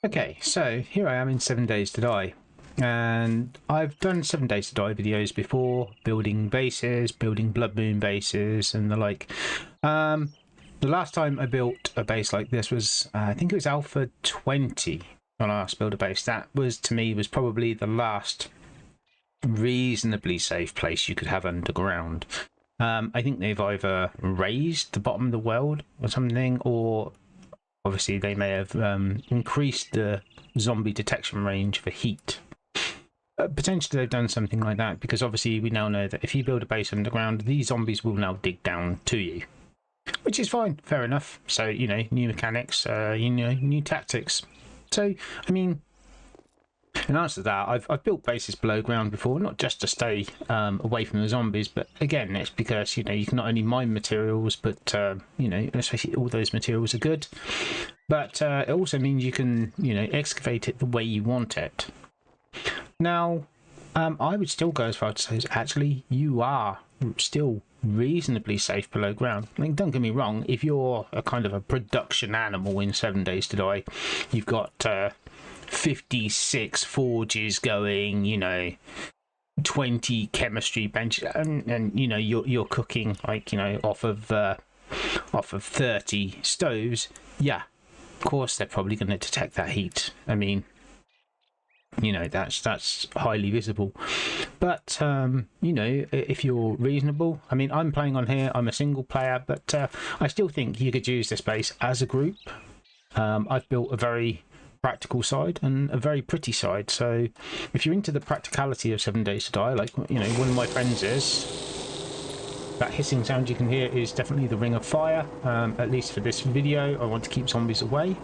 Okay, so here I am in 7 Days to Die, and I've done 7 Days to Die videos before, building bases, building Blood Moon bases, and the like. The last time I built a base like this was, I think it was Alpha 20 when I last built a base. That was, to me, was probably the last reasonably safe place you could have underground. I think they've either raised the bottom of the world or something, or obviously they may have increased the zombie detection range for heat. Potentially they've done something like that, because obviously we now know that if you build a base underground, these zombies will now dig down to you. Which is fine, fair enough. So, you know, new mechanics, new tactics. So, I mean, in answer to that, I've built bases below ground before, not just to stay away from the zombies, but again, it's because, you know, you can not only mine materials, but, you know, especially all those materials are good. But it also means you can, you know, excavate it the way you want it. Now, I would still go as far as to say, actually, you are still reasonably safe below ground. I mean, don't get me wrong, if you're a kind of a production animal in 7 Days to Die, you've got 56 forges going, you know, 20 chemistry benches, and you know, you're cooking, like, you know, off of 30 stoves. Yeah, of course they're probably going to detect that heat. I mean, you know, that's highly visible. But you know, if you're reasonable, I mean, I'm playing on here, I'm a single player, but I still think you could use this base as a group. I've built a very practical side and a very pretty side, so if you're into the practicality of 7 Days to Die, like, you know, one of my friends is, that hissing sound you can hear is definitely the ring of fire. At least for this video, I want to keep zombies away.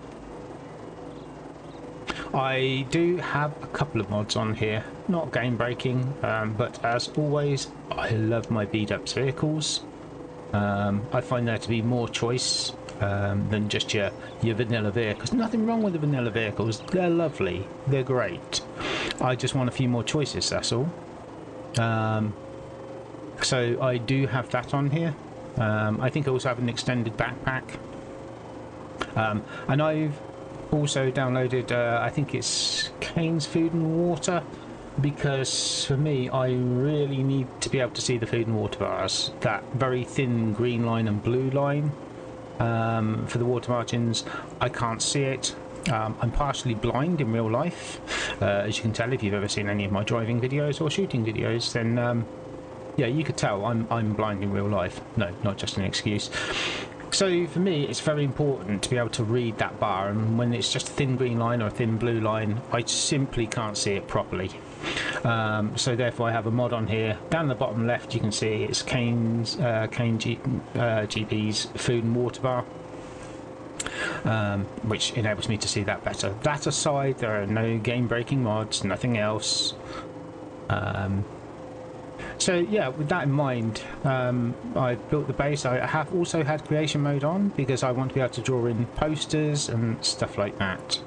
I do have a couple of mods on here, not game breaking, but as always, I love my beat up vehicles. I find there to be more choice than just your vanilla vehicles. Nothing wrong with the vanilla vehicles, they're lovely, they're great. I just want a few more choices, that's all. So I do have that on here. I think I also have an extended backpack. And I've also downloaded, I think it's Kane's Food and Water, because for me, I really need to be able to see the food and water bars. That very thin green line and blue line for the water margins, I can't see it. I'm partially blind in real life, as you can tell if you've ever seen any of my driving videos or shooting videos, then yeah, you could tell I'm blind in real life. No, not just an excuse. So for me, it's very important to be able to read that bar, and when it's just a thin green line or a thin blue line, I simply can't see it properly. So therefore I have a mod on here. Down the bottom left you can see it's GP's food and water bar, which enables me to see that better. That aside, there are no game breaking mods, nothing else. So yeah, with that in mind, I built the base. I have also had creation mode on because I want to be able to draw in posters and stuff like that.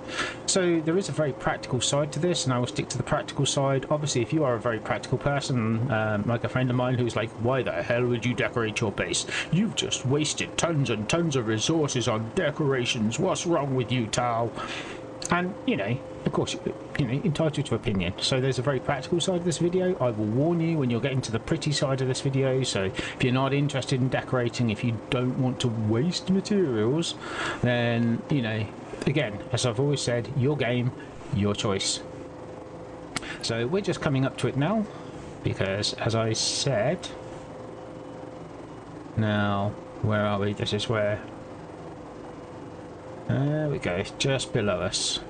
So there is a very practical side to this, and I will stick to the practical side. Obviously, if you are a very practical person, like a friend of mine who's like, why the hell would you decorate your base? You've just wasted tons and tons of resources on decorations. What's wrong with you, Tal? And, you know, of course, you know, entitled to opinion. So there's a very practical side of this video. I will warn you when you're getting to the pretty side of this video. So if you're not interested in decorating, if you don't want to waste materials, then, you know, again, as I've always said, your game, your choice. So we're just coming up to it now, because as I said, now, where are we? This is where... There we go, just below us.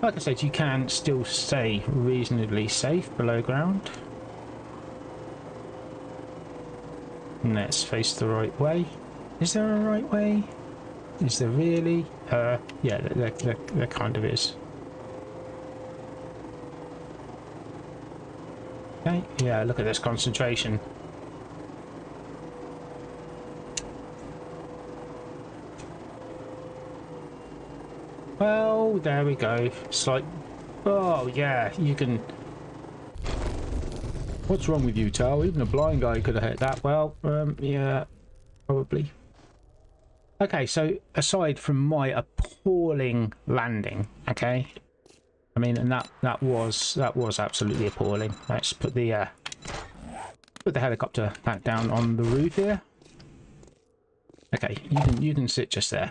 Like I said, you can still stay reasonably safe below ground. And let's face the right way. Is there a right way? Is there really? Yeah, there kind of is. Okay, yeah, look at this concentration. Well, there we go. It's like, oh yeah, you can... What's wrong with you, Tal? Even a blind guy could have hit that. Well, yeah, probably. Okay, so aside from my appalling landing, okay, I mean, and that was absolutely appalling. Let's put the helicopter back down on the roof here. Okay, you can sit just there.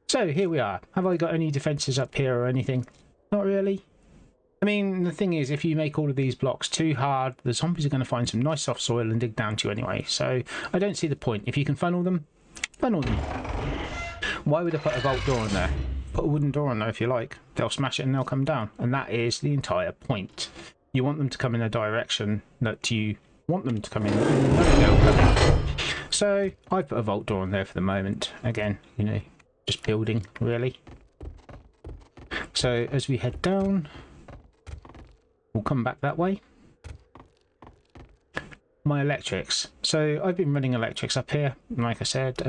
So here we are. Have I got any defences up here or anything? Not really. I mean, the thing is, if you make all of these blocks too hard, the zombies are going to find some nice soft soil and dig down to you anyway. So I don't see the point. If you can funnel them, funnel them. Why would I put a vault door on there? Put a wooden door on there if you like. They'll smash it and they'll come down. And that is the entire point. You want them to come in a direction that you want them to come in. And they'll come in. So I put a vault door on there for the moment. Again, you know, just building, really. So as we head down, we'll come back that way. My electrics. So I've been running electrics up here. Like I said,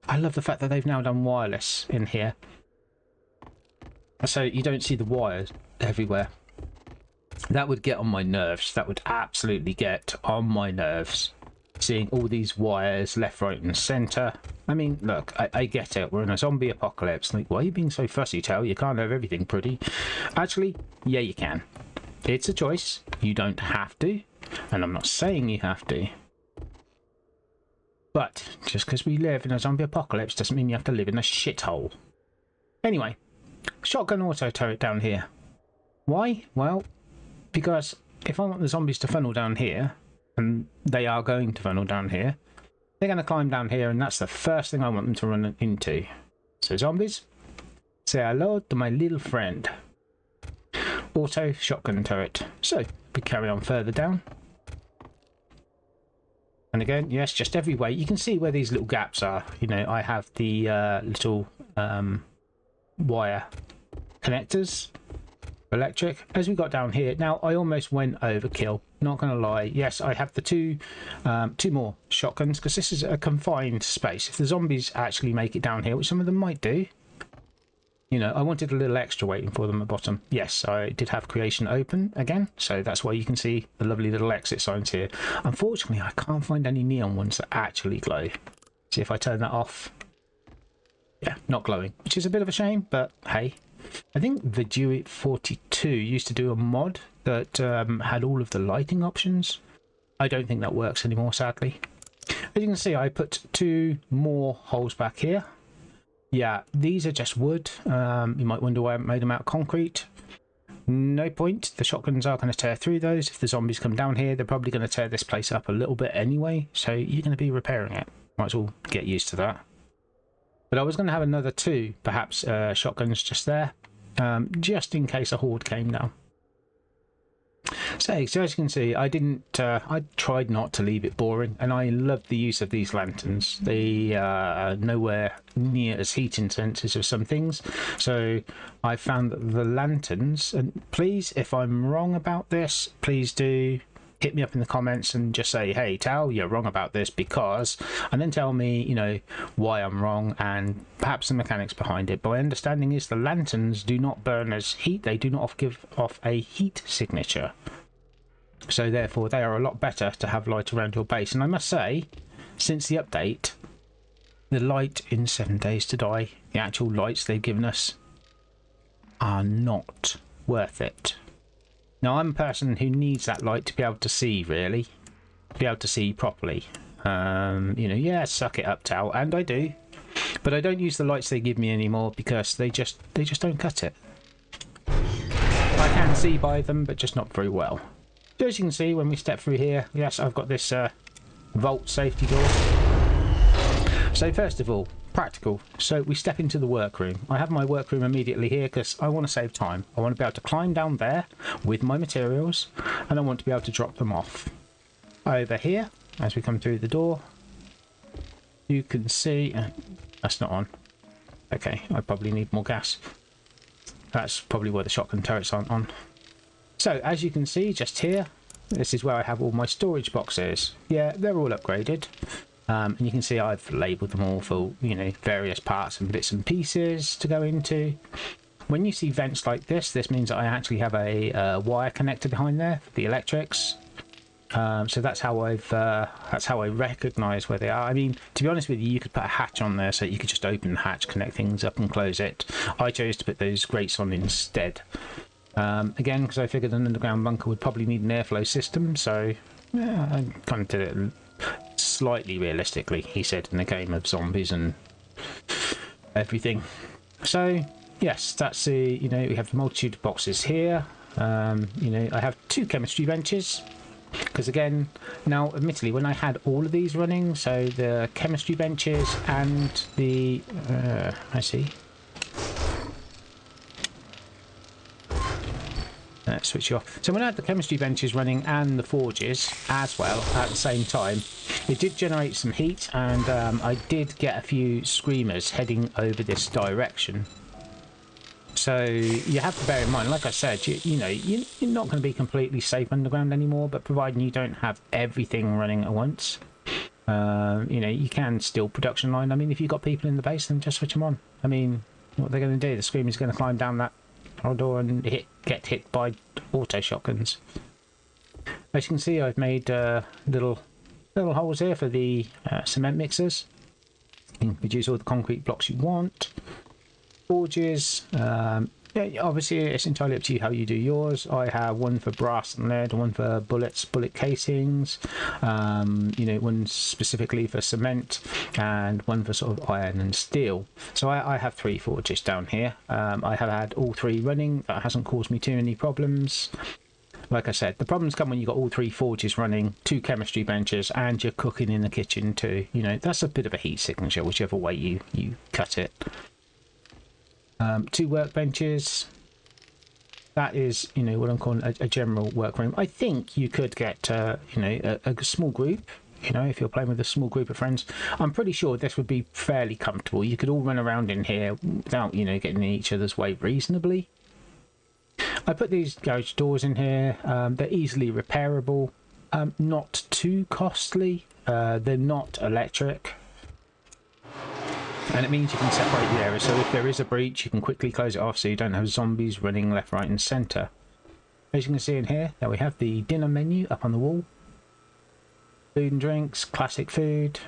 I love the fact that they've now done wireless in here. So you don't see the wires everywhere. That would get on my nerves. That would absolutely get on my nerves. Seeing all these wires left, right and centre. I mean, look, I get it. We're in a zombie apocalypse. Like, why are you being so fussy, Tal? You can't have everything pretty. Actually, yeah, you can. It's a choice. You don't have to. And I'm not saying you have to. But just because we live in a zombie apocalypse doesn't mean you have to live in a shithole. Anyway, shotgun auto turret down here. Why? Well, because if I want the zombies to funnel down here, and they are going to funnel down here, they're going to climb down here, and that's the first thing I want them to run into. So zombies, say hello to my little friend. Auto shotgun turret. So we carry on further down. And again, yes, just every way. You can see where these little gaps are. You know, I have the little wire connectors, electric. As we got down here, now I almost went overkill. Not going to lie. Yes, I have the two more shotguns because this is a confined space. If the zombies actually make it down here, which some of them might do, you know, I wanted a little extra waiting for them at the bottom. Yes, I did have creation open again, so that's why you can see the lovely little exit signs here. Unfortunately, I can't find any neon ones that actually glow. See if I turn that off. Yeah, not glowing, which is a bit of a shame, but hey. I think the Die V2.4 used to do a mod that had all of the lighting options. I don't think that works anymore, sadly. As you can see, I put 2 more holes back here. Yeah, these are just wood. You might wonder why I made them out of concrete. No point. The shotguns are going to tear through those. If the zombies come down here, they're probably going to tear this place up a little bit anyway. So you're going to be repairing it. Might as well get used to that. But I was going to have another 2, perhaps, shotguns just there. Just in case a horde came down. So as you can see, I tried not to leave it boring, and I love the use of these lanterns. They are nowhere near as heat intensive as some things, so I found that the lanterns, and please, if I'm wrong about this, please do hit me up in the comments and just say, hey Tal, you're wrong about this because, and then tell me, you know, why I'm wrong and perhaps the mechanics behind it. But my understanding is the lanterns do not burn as heat. They do not give off a heat signature, so therefore they are a lot better to have light around your base. And I must say, since the update, the light in 7 Days to Die, the actual lights they've given us, are not worth it. Now, I'm a person who needs that light to be able to see, really. To be able to see properly. You know, yeah, suck it up, Tal, and I do. But I don't use the lights they give me anymore because they just don't cut it. I can see by them, but just not very well. So as you can see, when we step through here, yes, I've got this vault safety door. So first of all, practical. So we step into the workroom. I have my workroom immediately here because I want to save time. I want to be able to climb down there with my materials, and I want to be able to drop them off. Over here, as we come through the door, you can see that's not on. Okay, I probably need more gas. That's probably why the shotgun turrets aren't on. So as you can see just here, this is where I have all my storage boxes. Yeah, they're all upgraded. And you can see I've labelled them all for, you know, various parts and bits and pieces to go into. When you see vents like this, this means that I actually have a wire connector behind there for the electrics. So that's how I recognise where they are. I mean, to be honest with you, you could put a hatch on there so you could just open the hatch, connect things up, and close it. I chose to put those grates on instead. Again, because I figured an underground bunker would probably need an airflow system, so yeah, I kind of did it slightly realistically. He said in a game of zombies and everything. So yes, that's the we have a multitude of boxes here. I have 2 chemistry benches. Because again, now admittedly, when I had all of these running, so the chemistry benches and the I see. Let's switch you off. So when I had the chemistry benches running and the forges as well at the same time, it did generate some heat, and I did get a few screamers heading over this direction. So you have to bear in mind, like I said, you're not going to be completely safe underground anymore, but providing you don't have everything running at once, you can still production line. I mean, if you've got people in the base, then just switch them on. I mean, what they're going to do, the screamer's going to climb down that door and get hit by auto shotguns. As you can see, I've made little holes here for the cement mixers. You can produce all the concrete blocks you want. Forges, obviously it's entirely up to you how you do yours. I have one for brass and lead, one for bullets, bullet casings, one specifically for cement, and one for sort of iron and steel. So I have 3 forges down here. I have had all 3 running. That hasn't caused me too many problems. Like I said, the problems come when you've got all 3 forges running, 2 chemistry benches, and you're cooking in the kitchen too. That's a bit of a heat signature, whichever way you cut it. 2 workbenches. That is, what I'm calling a general workroom. I think you could get, a small group. If you're playing with a small group of friends, I'm pretty sure this would be fairly comfortable. You could all run around in here without, getting in each other's way reasonably. I put these garage doors in here. They're easily repairable. Not too costly. They're not electric. And it means you can separate the area, so if there is a breach, you can quickly close it off so you don't have zombies running left, right and centre. As you can see in here, there we have the dinner menu up on the wall. Food and drinks, classic food.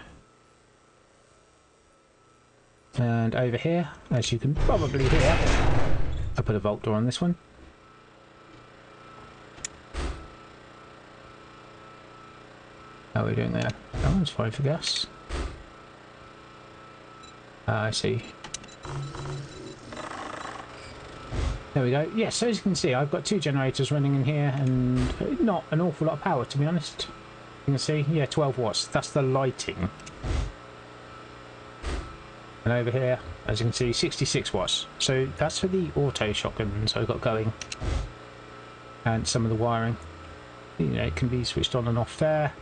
And over here, as you can probably hear, I put a vault door on this one. How are we doing there? That one's fine for gas. I see. There we go. Yes, so as you can see, I've got 2 generators running in here and not an awful lot of power, to be honest. You can see, yeah, 12 watts. That's the lighting. And over here, as you can see, 66 watts. So that's for the auto shotguns I've got going. And some of the wiring. It can be switched on and off there.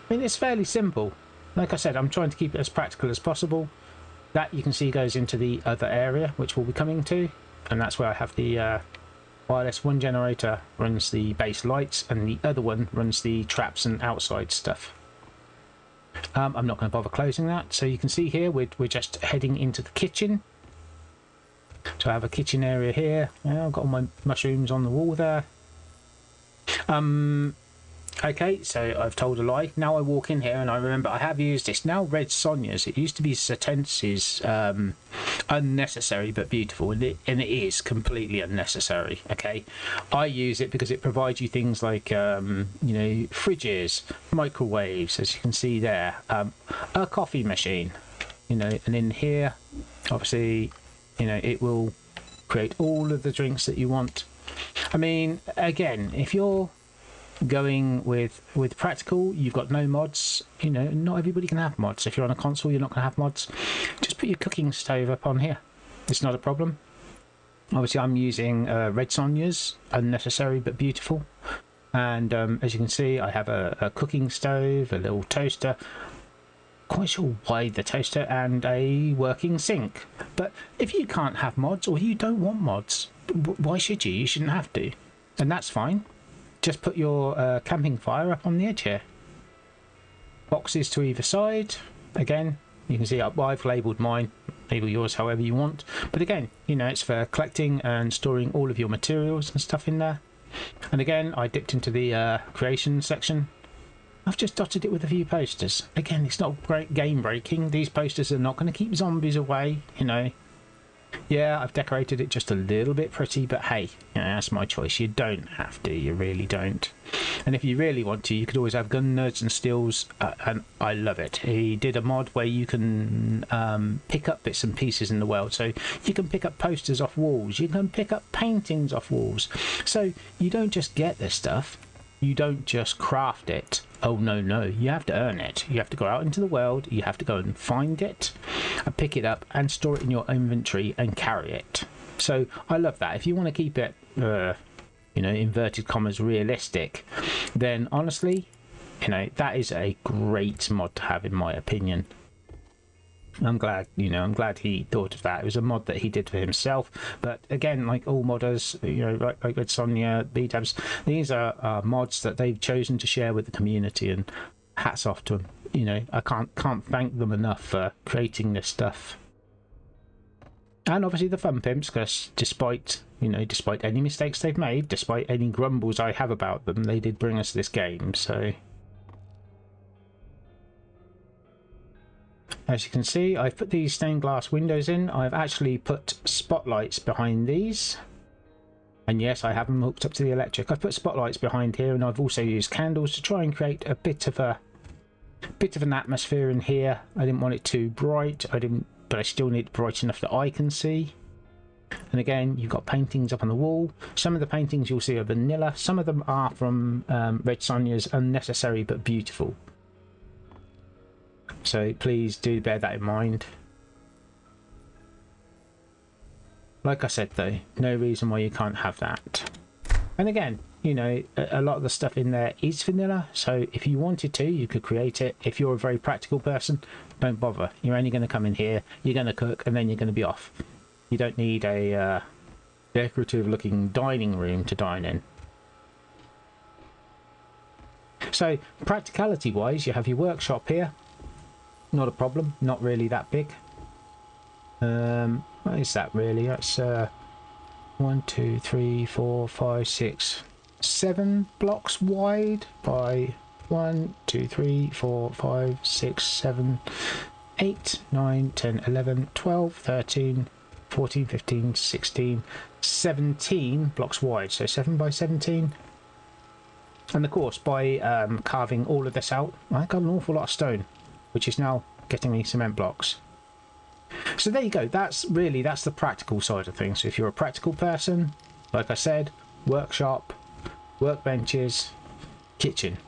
I mean, it's fairly simple. Like I said, I'm trying to keep it as practical as possible. That you can see goes into the other area, which we'll be coming to, and that's where I have the wireless. One generator runs the base lights, and the other one runs the traps and outside stuff. I'm not going to bother closing that. So you can see here we're just heading into the kitchen. So I have a kitchen area here. I've got all my mushrooms on the wall there. Okay, so I've told a lie. Now I walk in here and I remember I have used this. Now Red Sonja's. It used to be Satensis, unnecessary but beautiful, and it is completely unnecessary. Okay, I use it because it provides you things like fridges, microwaves, as you can see there, a coffee machine, and in here, obviously, it will create all of the drinks that you want. I mean, again, if you're going with practical, you've got no mods. Not everybody can have mods. If you're on a console, you're not going to have mods. Just put your cooking stove up on here. It's not a problem. Obviously, I'm using Red Sonja's, unnecessary but beautiful. And as you can see, I have a cooking stove, a little toaster. Quite sure why the toaster, and a working sink. But if you can't have mods, or you don't want mods, why should you? You shouldn't have to, and that's fine. Just put your camping fire up on the edge here. Boxes to either side. Again, you can see I've labelled mine. Label yours however you want. But again, it's for collecting and storing all of your materials and stuff in there. And again, I dipped into the creation section. I've just dotted it with a few posters. Again, it's not great game breaking. These posters are not going to keep zombies away, you know. Yeah, I've decorated it just a little bit pretty, but hey, you know, that's my choice. You don't have to, you really don't. And if you really want to, you could always have gun nerds and steals, and I love it. He did a mod where you can pick up bits and pieces in the world. So you can pick up posters off walls, you can pick up paintings off walls. So you don't just get this stuff, you don't just craft it. Oh no, you have to earn it. You have to go out into the world, you have to go and find it, and pick it up and store it in your inventory and carry it. So I love that. If you want to keep it, you know, inverted commas, realistic, then honestly, you know, that is a great mod to have in my opinion. I'm glad, you know, I'm glad he thought of that. It was a mod that he did for himself, but again, like all modders, you know, like with Sonia, B-Dubs, these are mods that they've chosen to share with the community, and hats off to them. You know, I can't thank them enough for creating this stuff. And obviously the Fun Pimps, because despite any mistakes they've made, despite any grumbles I have about them, they did bring us this game, so... As you can see, I've put these stained glass windows in. I've actually put spotlights behind these. And yes, I have them hooked up to the electric. I've put spotlights behind here, and I've also used candles to try and create a bit of an atmosphere in here. I didn't want it too bright, but I still need it bright enough that I can see. And again, you've got paintings up on the wall. Some of the paintings you'll see are vanilla. Some of them are from Red Sonja's Unnecessary But Beautiful. So please do bear that in mind. Like I said though, no reason why you can't have that. And again, you know, a lot of the stuff in there is vanilla, so if you wanted to, you could create it. If you're a very practical person, don't bother. You're only going to come in here, you're going to cook, and then you're going to be off. You don't need a decorative looking dining room to dine in. So practicality wise, you have your workshop here. Not a problem, not really that big. What is that really? That's 1, 2, 3, 4, 5, 6, 7 blocks wide by 1, 2, 3, 4, 5, 6, 7, 8, 9, 10, 11, 12, 13, 14, 15, 16, 17 blocks wide. So 7 by 17. And of course, by carving all of this out, I got an awful lot of stone, which is now getting me cement blocks. So there you go. That's the practical side of things. So if you're a practical person, like I said, workshop, workbenches, kitchen.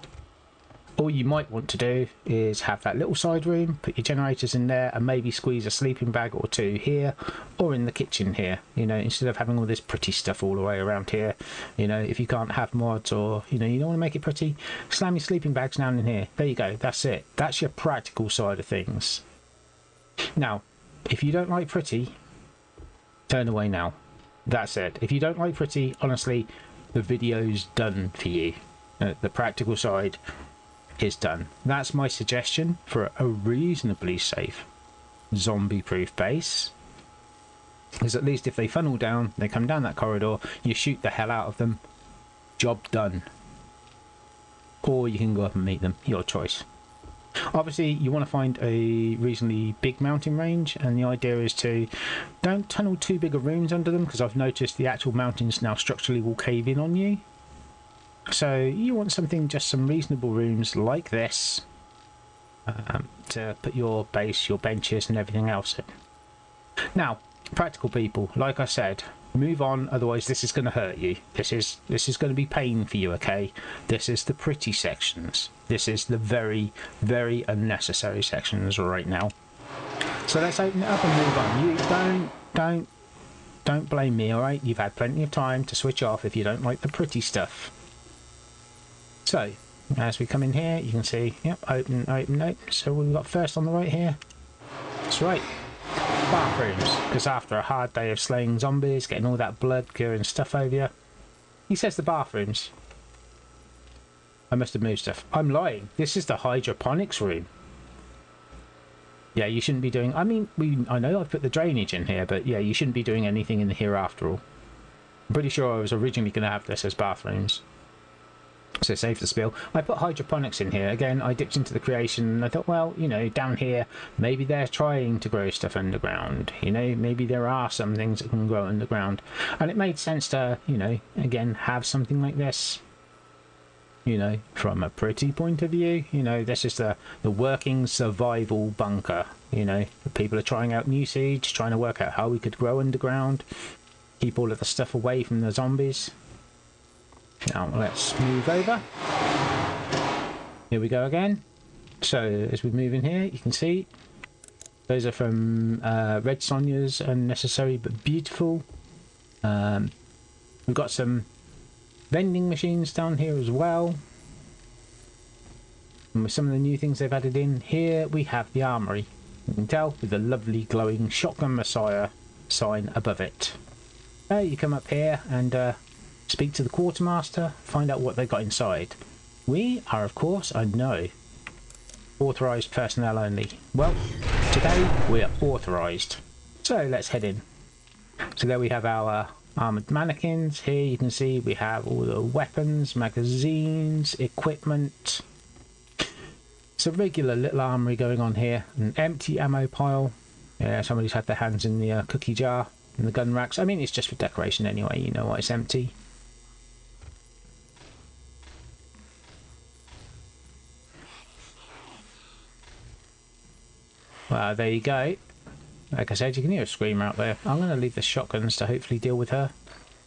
All you might want to do is have that little side room, put your generators in there, and maybe squeeze a sleeping bag or two here or in the kitchen here, you know, instead of having all this pretty stuff all the way around here. You know, if you can't have mods, or you know, you don't want to make it pretty, slam your sleeping bags down in here. There you go. That's it. That's your practical side of things. Now, if you don't like pretty, turn away now. That's it. If you don't like pretty, honestly, the video's done for you. The practical side is done. That's my suggestion for a reasonably safe zombie-proof base. Because at least if they funnel down, they come down that corridor, you shoot the hell out of them, job done. Or you can go up and meet them, your choice. Obviously you want to find a reasonably big mountain range, and the idea is to don't tunnel too big of rooms under them, because I've noticed the actual mountains now structurally will cave in on you. So you want something, just some reasonable rooms like this, to put your base, your benches and everything else in. Now, practical people, like I said, move on, otherwise this is going to hurt you. This is going to be pain for you, okay? This is the pretty sections. This is the very, very unnecessary sections right now. So let's open it up and move on. You don't blame me, alright? You've had plenty of time to switch off if you don't like the pretty stuff. So, as we come in here, you can see, yep, open, open, open. So we've got first on the right here. That's right, bathrooms. Because after a hard day of slaying zombies, getting all that blood, and stuff over you, he says the bathrooms. I must have moved stuff. I'm lying. This is the hydroponics room. Yeah, you shouldn't be doing... I mean, I know I've put the drainage in here, but yeah, you shouldn't be doing anything in here after all. I'm pretty sure I was originally going to have this as bathrooms. So save the spill. I put hydroponics in here. Again, I dipped into the creation and I thought, well, you know, down here, maybe they're trying to grow stuff underground. You know, maybe there are some things that can grow underground. And it made sense to, you know, again, have something like this. You know, from a pretty point of view, you know, this is the working survival bunker. You know, people are trying out new seeds, trying to work out how we could grow underground, keep all of the stuff away from the zombies. Now let's move over. Here we go again. So as we move in here, you can see those are from Red Sonja's Unnecessary But Beautiful. We've got some vending machines down here as well. And with some of the new things they've added in here, we have the armoury. You can tell with the lovely glowing Shotgun Messiah sign above it. You come up here and speak to the quartermaster, find out what they got inside. We are, of course, I know, authorised personnel only. Well, today we're authorised. So let's head in. So there we have our armoured mannequins. Here you can see we have all the weapons, magazines, equipment. It's a regular little armoury going on here. An empty ammo pile. Yeah, somebody's had their hands in the cookie jar and the gun racks. I mean, it's just for decoration anyway, you know why it's empty. Well, there you go. Like I said, you can hear a screamer out there. I'm going to leave the shotguns to hopefully deal with her.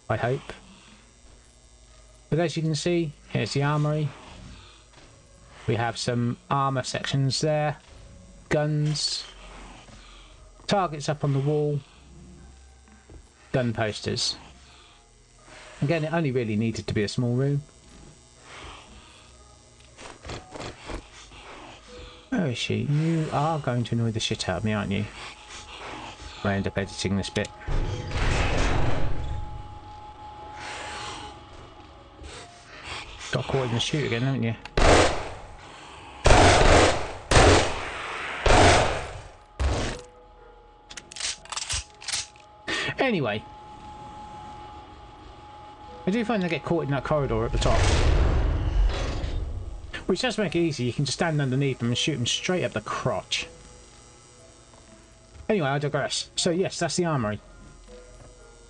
I hope. But as you can see, here's the armoury. We have some armour sections there. Guns. Targets up on the wall. Gun posters. Again, it only really needed to be a small room. Where is she? You are going to annoy the shit out of me, aren't you? I end up editing this bit. Got caught in the shoot again, haven't you? Anyway, I do find they get caught in that corridor at the top. Which does make it easy, you can just stand underneath them and shoot them straight up the crotch. Anyway, I digress. So yes, that's the armoury.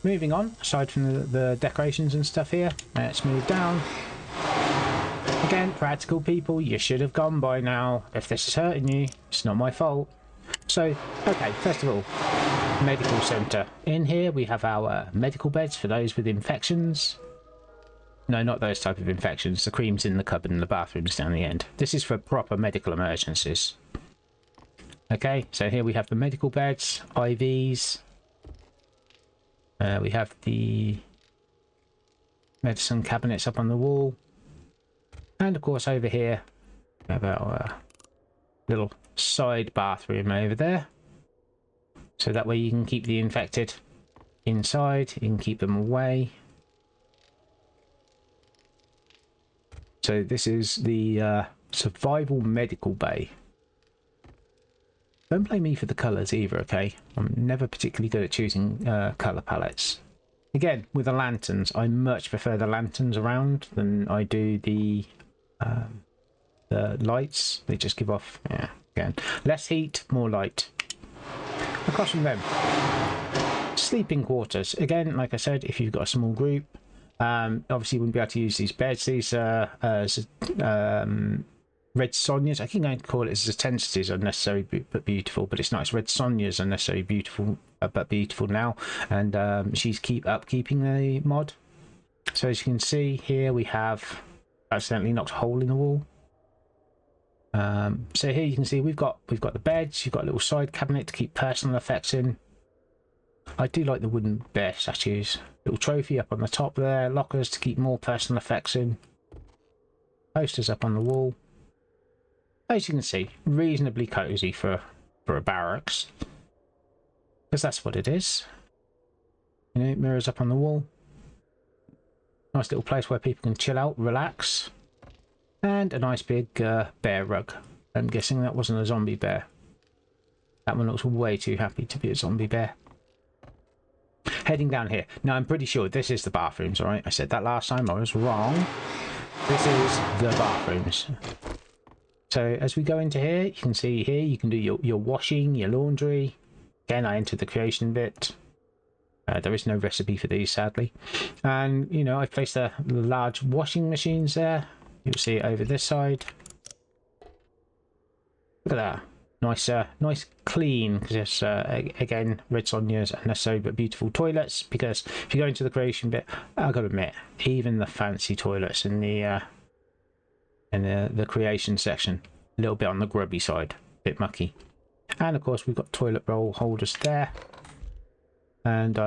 Moving on, aside from the decorations and stuff here, let's move down. Again, practical people, you should have gone by now. If this is hurting you, it's not my fault. So, okay, first of all, medical centre. In here we have our medical beds for those with infections. No, not those type of infections. The cream's in the cupboard and the bathroom's down the end. This is for proper medical emergencies. Okay, so here we have the medical beds, IVs. We have the medicine cabinets up on the wall. And of course over here, we have our little side bathroom over there. So that way you can keep the infected inside, you can keep them away. So this is the survival medical bay. Don't blame me for the colours either, okay? I'm never particularly good at choosing colour palettes. Again, with the lanterns, I much prefer the lanterns around than I do the lights. They just give off, yeah, again, less heat, more light. Across from them, sleeping quarters. Again, like I said, if you've got a small group, obviously you wouldn't be able to use these beds. These are Red Sonja's. I keep going to call it as Tensities Unnecessary But Beautiful, but it's not. It's Red Sonja's Unnecessary Beautiful But Beautiful now, and she's keeping the mod. So as you can see here, we have accidentally knocked a hole in the wall. So here you can see we've got the beds. You've got a little side cabinet to keep personal effects in. I do like the wooden bear statues. Little trophy up on the top there. Lockers to keep more personal effects in. Posters up on the wall. As you can see, reasonably cosy for a barracks, because that's what it is. You know, mirrors up on the wall. Nice little place where people can chill out, relax. And a nice big bear rug. I'm guessing that wasn't a zombie bear. That one looks way too happy to be a zombie bear. Heading down here. Now, I'm pretty sure this is the bathrooms, all right? I said that last time. I was wrong. This is the bathrooms. So as we go into here, you can see here, you can do your washing, your laundry. Again, I entered the creation bit. There is no recipe for these, sadly. And, you know, I've placed the large washing machines there. You'll see it over this side. Look at that. Nice, nice clean, because it's, again, Red Sonja's unnecessary but beautiful toilets. Because if you go into the creation bit, I've got to admit, even the fancy toilets in the creation section, a little bit on the grubby side, a bit mucky. And of course, we've got toilet roll holders there. And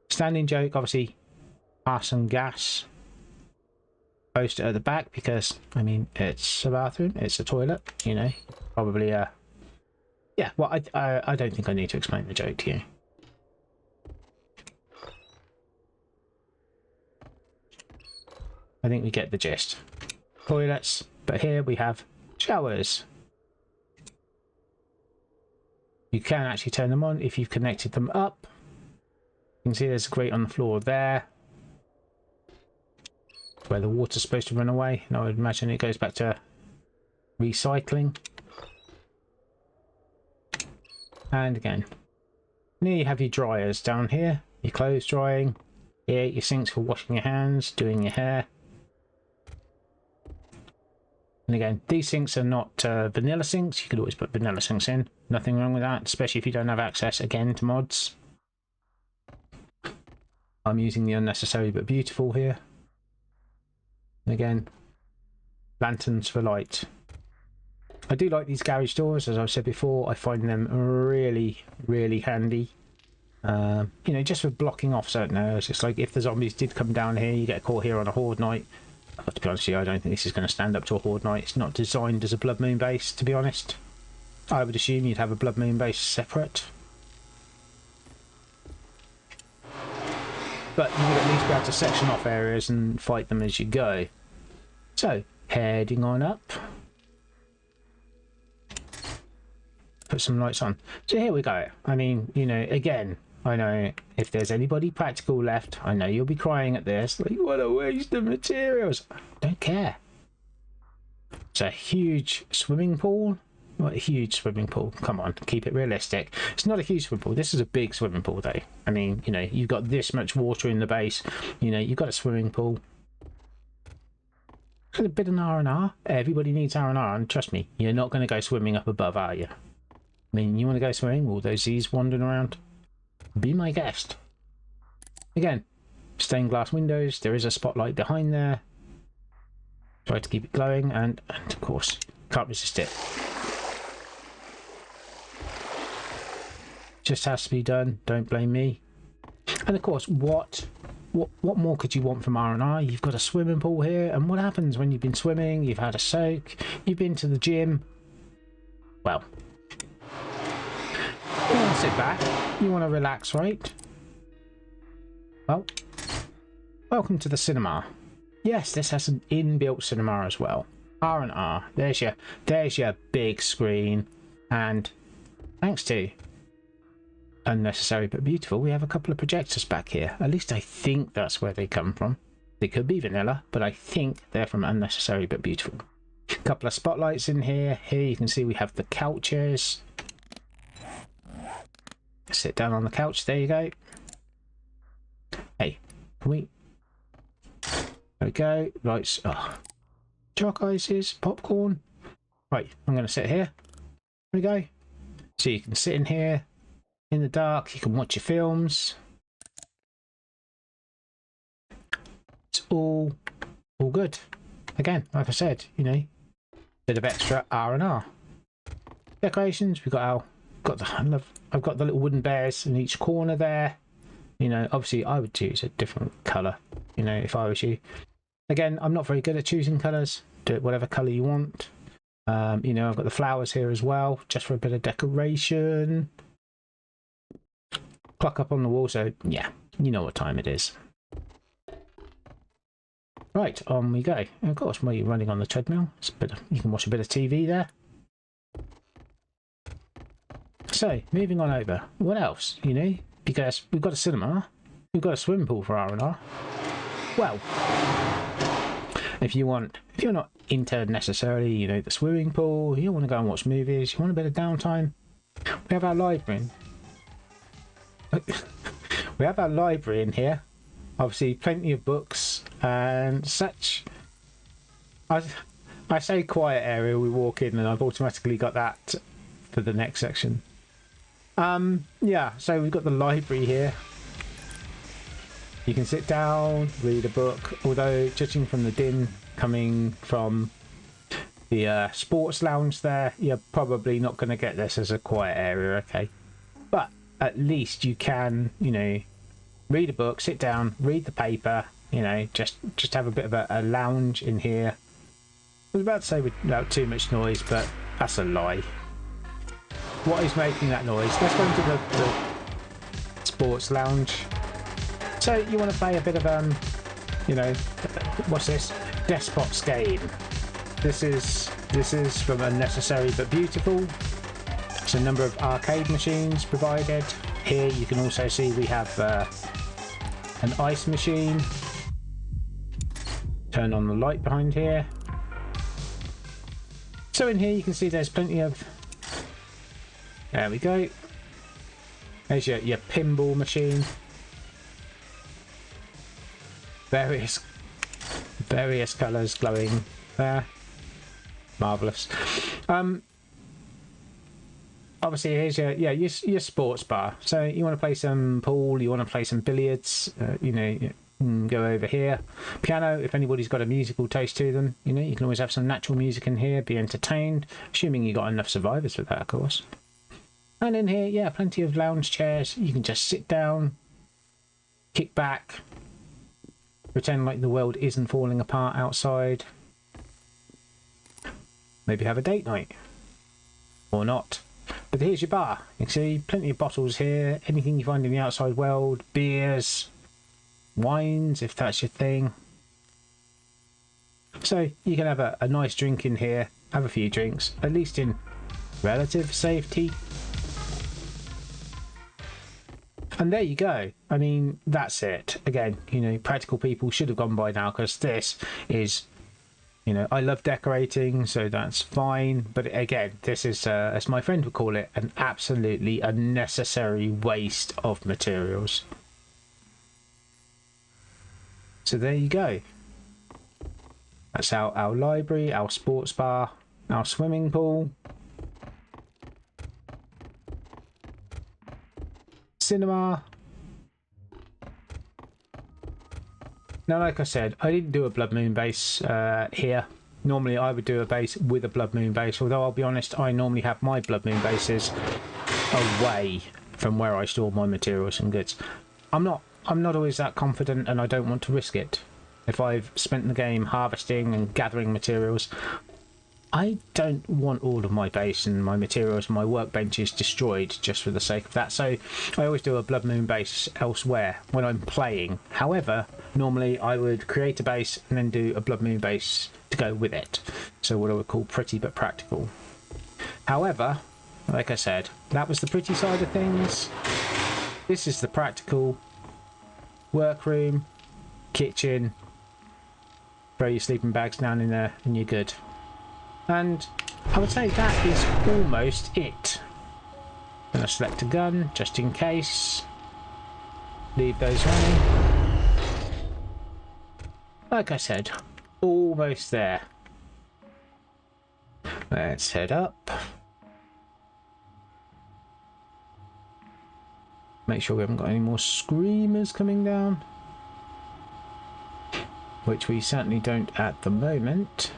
standing joke, obviously, arson gas poster at the back, because I mean, it's a bathroom, it's a toilet, you know. Probably, yeah. Well, I don't think I need to explain the joke to you. I think we get the gist. Toilets, but here we have showers. You can actually turn them on if you've connected them up. You can see there's a grate on the floor there, where the water's supposed to run away. And I would imagine it goes back to recycling. And again, here you have your dryers down here, your clothes drying. Here, your sinks for washing your hands, doing your hair. And again, these sinks are not vanilla sinks. You could always put vanilla sinks in. Nothing wrong with that, especially if you don't have access, again, to mods. I'm using the unnecessary but beautiful here. And again, lanterns for light. I do like these garage doors, as I've said before. I find them really, really handy. You know, just for blocking off certain areas. It's like if the zombies did come down here, you get caught here on a horde night. To be honest with you, I don't think this is going to stand up to a horde night. It's not designed as a blood moon base, to be honest. I would assume you'd have a blood moon base separate. But you would at least be able to section off areas and fight them as you go. So, heading on up. Put some lights on. So here we go. I mean, you know, again, I know if there's anybody practical left, I know you'll be crying at this. Like, what a waste of materials. Don't care. It's a huge swimming pool. What a huge swimming pool. Come on, keep it realistic. It's not a huge swimming pool. This is a big swimming pool, though. I mean, you know, you've got this much water in the base. You know, you've got a swimming pool. A bit of R&R. Everybody needs R&R, and trust me, you're not going to go swimming up above, are you? I mean, you want to go swimming? All those Z's wandering around? Be my guest. Again, stained glass windows. There is a spotlight behind there. Try to keep it glowing, and of course, can't resist it. Just has to be done. Don't blame me. And of course, what more could you want from R&R? You've got a swimming pool here, and what happens when you've been swimming? You've had a soak. You've been to the gym. Well, you want to sit back. You want to relax, right? Well, welcome to the cinema. Yes, this has an inbuilt cinema as well. R&R. There's your big screen, and thanks to unnecessary but beautiful, we have a couple of projectors back here. At least I think that's where they come from. They could be vanilla, but I think they're from unnecessary but beautiful. A couple of spotlights in here. Here you can see we have the couches. Sit down on the couch. There you go. Hey, can we? There we go. Lights. Oh. Chalk ices, popcorn. Right, I'm going to sit here. There we go. So you can sit in here in the dark. You can watch your films. It's all good. Again, like I said, you know, bit of extra R&R. Decorations. We've got our I've got the little wooden bears in each corner there. You know, obviously I would choose a different colour, you know, if I was you. Again, I'm not very good at choosing colours. Do it whatever colour you want. You know, I've got the flowers here as well, just for a bit of decoration. Clock up on the wall, so yeah, you know what time it is. Right, on we go. And of course, while you're running on the treadmill, it's a bit of, you can watch a bit of TV there. So, moving on over. What else? You know, because we've got a cinema, we've got a swimming pool for R&R. Well, if you're not into necessarily, you know, the swimming pool, you want to go and watch movies, you want a bit of downtime, we have our library. We have our library in here. Obviously, plenty of books and such. I say quiet area, we walk in and I've automatically got that for the next section. Yeah, so we've got the library here. You can sit down, read a book, although judging from the din coming from the sports lounge there, you're probably not going to get this as a quiet area, okay? But at least you can, you know, read a book, sit down, read the paper, you know, just have a bit of a lounge in here. I was about to say without too much noise, but that's a lie. What is making that noise? Let's go into the sports lounge. So you want to play a bit of you know, what's this? Despots game. This is from Unnecessary But Beautiful. It's a number of arcade machines provided. Here you can also see we have an ice machine. Turn on the light behind here. So in here you can see there's plenty of... There we go. There's your pinball machine. Various colours glowing there. Marvellous. Obviously here's your sports bar. So you want to play some pool, you want to play some billiards, you know, go over here. Piano, if anybody's got a musical taste to them, you know, you can always have some natural music in here, be entertained, assuming you got enough survivors for that, of course. And in here, yeah, plenty of lounge chairs. You can just sit down, kick back, pretend like the world isn't falling apart outside. Maybe have a date night. Or not. But here's your bar. You can see plenty of bottles here. Anything you find in the outside world. Beers. Wines, if that's your thing. So you can have a nice drink in here. Have a few drinks. At least in relative safety. And there you go. I mean, that's it. Again, you know, practical people should have gone by now, because this is, you know, I love decorating, so that's fine. But again, this is, as my friend would call it, an absolutely unnecessary waste of materials. So there you go. That's our library, our sports bar, our swimming pool. Cinema. Now, like I said, I didn't do a Blood Moon base here. Normally I would do a base with a Blood Moon base, although I'll be honest, I normally have my Blood Moon bases away from where I store my materials and goods. I'm not always that confident, and I don't want to risk it. If I've spent the game harvesting and gathering materials, I don't want all of my base and my materials and my workbenches destroyed just for the sake of that. So I always do a Blood Moon base elsewhere when I'm playing. However, normally I would create a base and then do a Blood Moon base to go with it. So what I would call pretty but practical. However, like I said, that was the pretty side of things. This is the practical. Workroom, kitchen. Throw your sleeping bags down in there and you're good. And I would say that is almost it. Gonna select a gun just in case. Leave those running. Like I said, almost there. Let's head up. Make sure we haven't got any more screamers coming down. Which we certainly don't at the moment.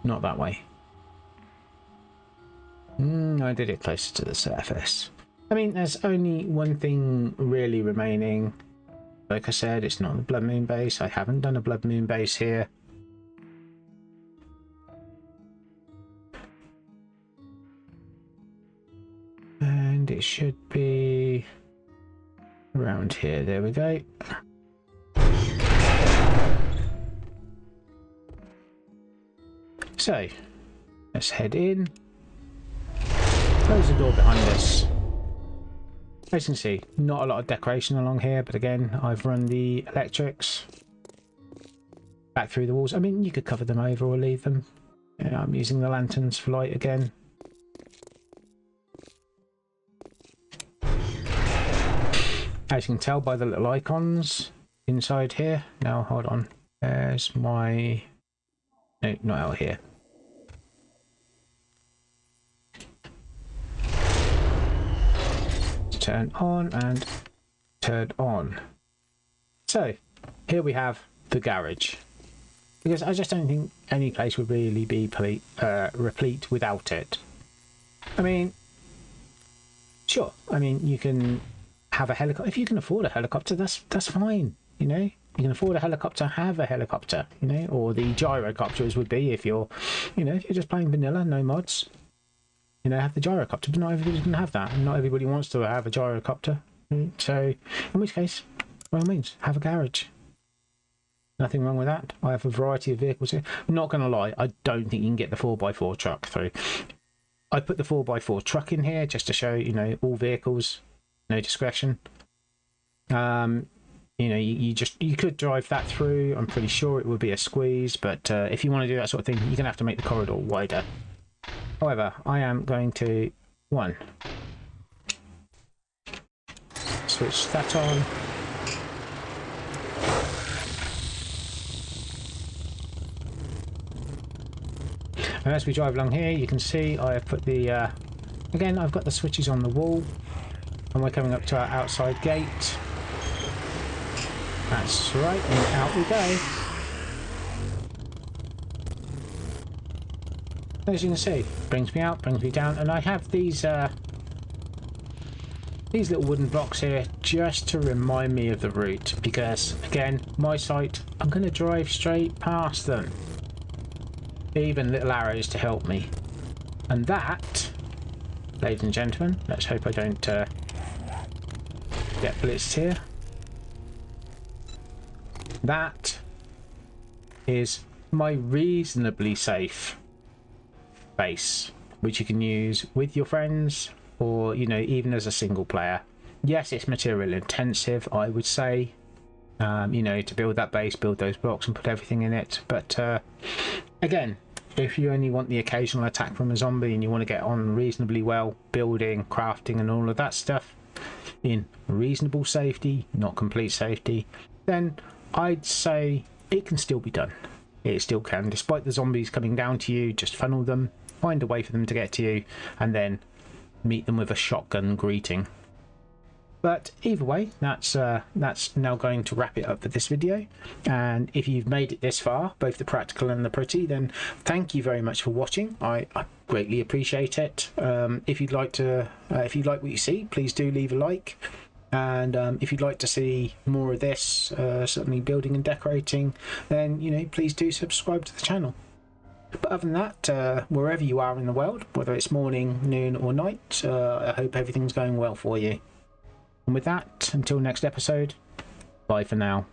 Not that way. I did it closer to the surface. I mean, there's only one thing really remaining. Like I said, it's not the Blood Moon base. I haven't done a Blood Moon base here. And it should be around here. There we go. So, let's head in. Close the door behind us. As you can see, not a lot of decoration along here, but again, I've run the electrics back through the walls. I mean, you could cover them over or leave them. Yeah, I'm using the lanterns for light again. As you can tell by the little icons inside here. Now, hold on. There's my... No, not out here. Turn on and turn on. So, here we have the garage. Because I just don't think any place would really be replete without it. I mean, sure. I mean, you can have a helicopter. If you can afford a helicopter, that's fine. You know, you can afford a helicopter, have a helicopter. You know, or the gyrocopters would be if you're, you know, if you're just playing vanilla, no mods. You know, have the gyrocopter, but not everybody can have that. And not everybody wants to have a gyrocopter. So, in which case, by all means, have a garage. Nothing wrong with that. I have a variety of vehicles here. I'm not going to lie, I don't think you can get the 4x4 truck through. I put the 4x4 truck in here just to show, you know, all vehicles, no discretion. You know, you could drive that through. I'm pretty sure it would be a squeeze, but if you want to do that sort of thing, you're going to have to make the corridor wider. However, I am going to, switch that on. And as we drive along here, you can see I have put the, again, I've got the switches on the wall. And we're coming up to our outside gate. That's right, and out we go. As you can see, brings me out, brings me down, and I have these little wooden blocks here just to remind me of the route, because again, my site, I'm going to drive straight past them. Even little arrows to help me. And that, ladies and gentlemen, let's hope I don't get blitzed here. That is my reasonably safe base, which you can use with your friends or, you know, even as a single player. Yes, it's material intensive, I would say, you know, to build that base, build those blocks and put everything in it. But again, if you only want the occasional attack from a zombie and you want to get on reasonably well building, crafting and all of that stuff in reasonable safety, not complete safety, then I'd say it can still be done. It still can, despite the zombies coming down to you. Just funnel them, find a way for them to get to you, and then meet them with a shotgun greeting. But either way, that's now going to wrap it up for this video. And if you've made it this far, both the practical and the pretty, then thank you very much for watching. I greatly appreciate it. If you'd like what you see, please do leave a like. And if you'd like to see more of this, certainly building and decorating, then, you know, please do subscribe to the channel. But other than that, wherever you are in the world, whether it's morning, noon or night, I hope everything's going well for you. And with that, until next episode, bye for now.